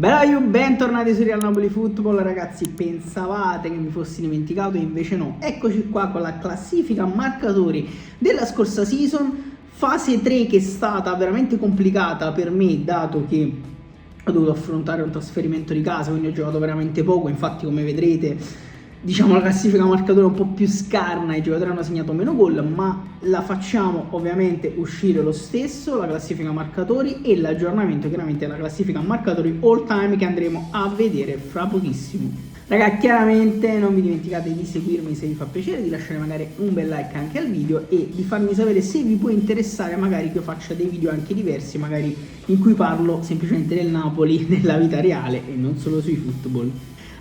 Bella, bentornati su Real Napoli Football. Ragazzi, pensavate che mi fossi dimenticato e invece no. Eccoci qua con la classifica marcatori della scorsa season, fase 3, che è stata veramente complicata per me, dato che ho dovuto affrontare un trasferimento di casa, quindi ho giocato veramente poco. Infatti, come vedrete, diciamo la classifica marcatori è un po' più scarna, i giocatori hanno segnato meno gol, ma la facciamo ovviamente uscire lo stesso, la classifica marcatori, e l'aggiornamento chiaramente della classifica marcatori all time, che andremo a vedere fra pochissimo. Ragazzi, chiaramente non vi dimenticate di seguirmi se vi fa piacere, di lasciare magari un bel like anche al video e di farmi sapere se vi può interessare magari che io faccia dei video anche diversi, magari in cui parlo semplicemente del Napoli nella vita reale e non solo sui football.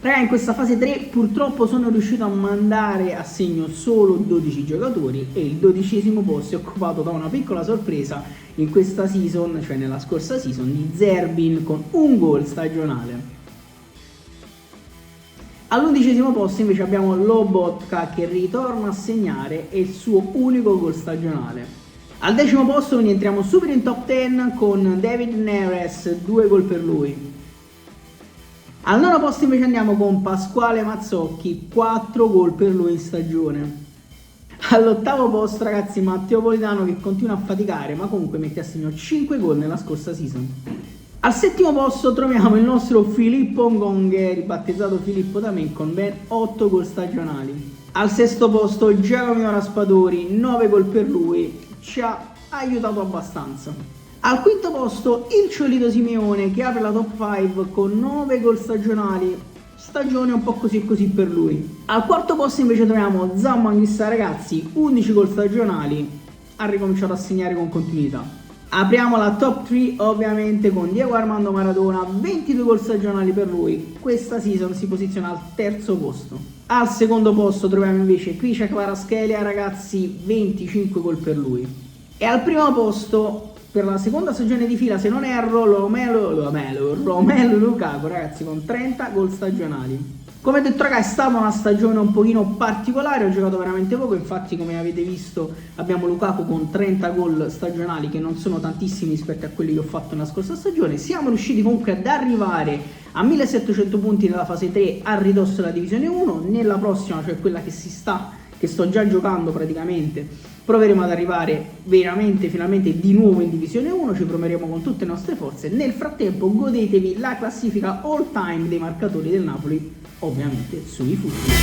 Ragazzi, in questa fase 3 purtroppo sono riuscito a mandare a segno solo 12 giocatori e il 12° posto è occupato da una piccola sorpresa in questa season, cioè nella scorsa season, di Zerbin con un gol stagionale. All'11° posto invece abbiamo Lobotka che ritorna a segnare e il suo unico gol stagionale. Al 10° posto quindi entriamo subito in top 10 con David Neres, 2 gol per lui. Al 9° posto invece andiamo con Pasquale Mazzocchi, 4 gol per lui in stagione. All'8° posto, ragazzi, Matteo Politano, che continua a faticare ma comunque mette a segno 5 gol nella scorsa season. Al 7° posto troviamo il nostro Filippo Ngonghe, ribattezzato Filippo da me, con ben 8 gol stagionali. Al 6° posto Giacomino Raspadori, 9 gol per lui, ci ha aiutato abbastanza. Al 5° posto il Ciolito Simeone, che apre la top 5 con 9 gol stagionali, stagione un po' così e così per lui. Al 4° posto invece troviamo Zammanghissa, ragazzi, 11 gol stagionali, ha ricominciato a segnare con continuità. Apriamo la top 3 ovviamente con Diego Armando Maradona, 22 gol stagionali per lui, questa season si posiziona al 3° posto. Al 2° posto troviamo invece Krishna Kvaratskhelia, ragazzi, 25 gol per lui. E al 1° posto, per la seconda stagione di fila se non erro, Romelu Lukaku, ragazzi, con 30 gol stagionali. Come detto, ragazzi, è stata una stagione un pochino particolare, ho giocato veramente poco, infatti come avete visto abbiamo Lukaku con 30 gol stagionali, che non sono tantissimi rispetto a quelli che ho fatto nella scorsa stagione. Siamo riusciti comunque ad arrivare a 1700 punti nella fase 3 a ridosso della divisione 1, nella prossima, cioè quella che sto già giocando praticamente, proveremo ad arrivare veramente finalmente di nuovo in divisione 1, ci proveremo con tutte le nostre forze. Nel frattempo godetevi la classifica all time dei marcatori del Napoli, ovviamente sui football.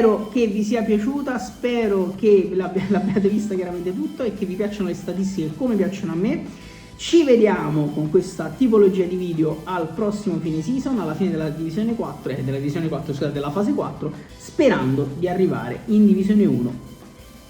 Spero che vi sia piaciuta, spero che l'abbiate vista chiaramente tutto e che vi piacciono le statistiche come piacciono a me. Ci vediamo con questa tipologia di video al prossimo fine season, alla fine della divisione 4, della fase 4, sperando di arrivare in divisione 1